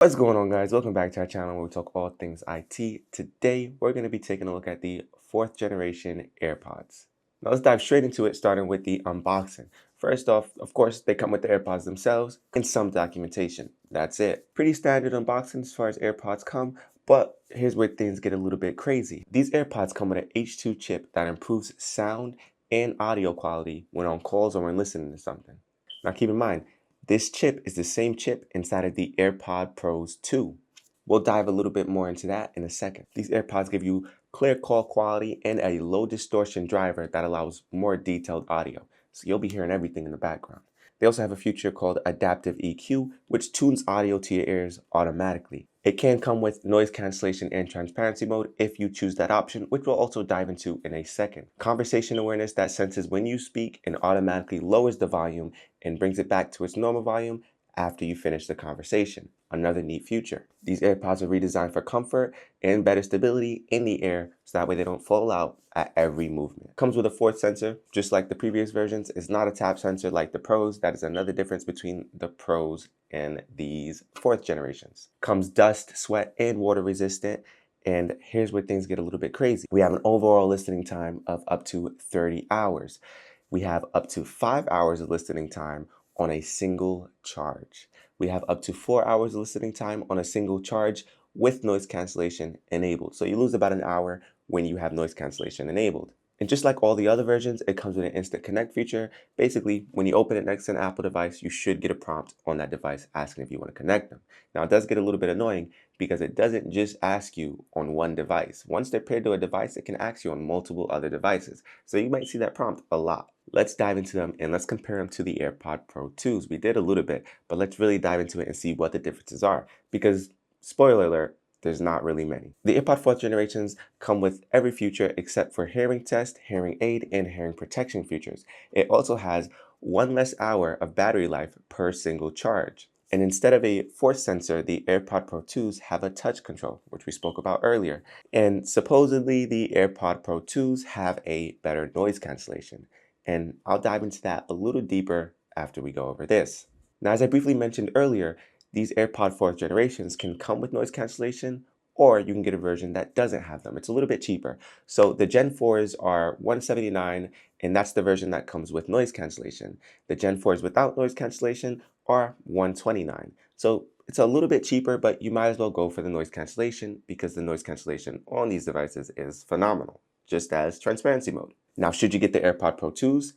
What's going on, guys? Welcome back to our channel where we talk all things IT. Today, we're going to be taking a look at the fourth generation AirPods. Now, let's dive straight into it, starting with the unboxing. First off, of course, they come with the AirPods themselves and some documentation. That's it. Pretty standard unboxing as far as AirPods come, but here's where things get a little bit crazy. These AirPods come with an H2 chip that improves sound and audio quality when on calls or when listening to something. Now, keep in mind, this chip is the same chip inside of the AirPod Pros 2. We'll dive a little bit more into that in a second. These AirPods give you clear call quality and a low distortion driver that allows more detailed audio. So you'll be hearing everything in the background. They also have a feature called adaptive EQ, which tunes audio to your ears automatically. It can come with noise cancellation and transparency mode if you choose that option, which we'll also dive into in a second. Conversation awareness that senses when you speak and automatically lowers the volume and brings it back to its normal volume after you finish the conversation. Another neat feature. These AirPods are redesigned for comfort and better stability in the air so that way they don't fall out at every movement. Comes with a fourth sensor, just like the previous versions. It's not a tap sensor like the Pros. That is another difference between the Pros and these fourth generations. Comes dust, sweat, and water resistant. And here's where things get a little bit crazy. We have an overall listening time of up to 30 hours. We have up to 5 hours of listening time on a single charge. We have up to 4 hours of listening time on a single charge with noise cancellation enabled. So you lose about an hour when you have noise cancellation enabled. And just like all the other versions, it comes with an instant connect feature. Basically, when you open it next to an Apple device, you should get a prompt on that device asking if you want to connect them. Now, it does get a little bit annoying because it doesn't just ask you on one device. Once they're paired to a device, it can ask you on multiple other devices. So you might see that prompt a lot. Let's dive into them and let's compare them to the AirPod Pro 2s. We did a little bit, but let's really dive into it and see what the differences are. Because, spoiler alert, there's not really many. The AirPod 4th generations come with every feature except for hearing test, hearing aid, and hearing protection features. It also has one less hour of battery life per single charge. And instead of a force sensor, the AirPod Pro 2s have a touch control, which we spoke about earlier. And supposedly the AirPod Pro 2s have a better noise cancellation. And I'll dive into that a little deeper after we go over this. Now, as I briefly mentioned earlier, these AirPod 4th generations can come with noise cancellation, or you can get a version that doesn't have them. It's a little bit cheaper. So the Gen 4s are $179, and that's the version that comes with noise cancellation. The Gen 4s without noise cancellation are $129. So it's a little bit cheaper, but you might as well go for the noise cancellation because the noise cancellation on these devices is phenomenal, just as transparency mode. Now, should you get the AirPod Pro 2s?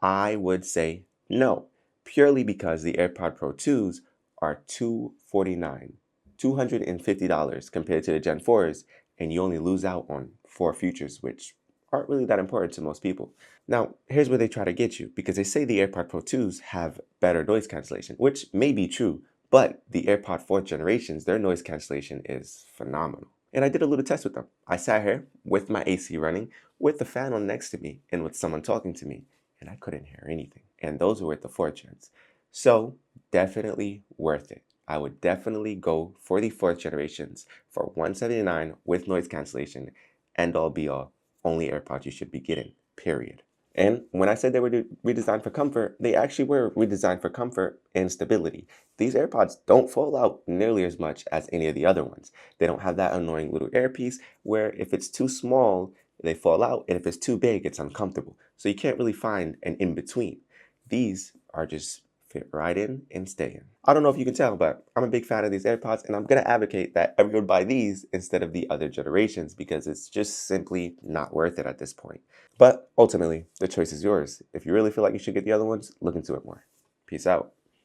I would say no, purely because the AirPod Pro 2s are $250 compared to the Gen 4s, and you only lose out on 4 features, which aren't really that important to most people. Now, here's where they try to get you, because they say the AirPod Pro 2s have better noise cancellation, which may be true, but the AirPod 4th generations, their noise cancellation is phenomenal. And I did a little test with them. I sat here with my AC running, with the fan on next to me, and with someone talking to me, and I couldn't hear anything. And those were with the 4th gens. So definitely worth it. I would definitely go for the 4th generations for $179 with noise cancellation, end all be all, only AirPods you should be getting, period. And when I said they were redesigned for comfort, they actually were redesigned for comfort and stability. These AirPods don't fall out nearly as much as any of the other ones. They don't have that annoying little earpiece where if it's too small, they fall out, and if it's too big, it's uncomfortable. So you can't really find an in-between. These are just fit right in and stay in. I don't know if you can tell, but I'm a big fan of these AirPods, and I'm going to advocate that everyone buy these instead of the other generations because it's just simply not worth it at this point. But ultimately, the choice is yours. If you really feel like you should get the other ones, look into it more. Peace out.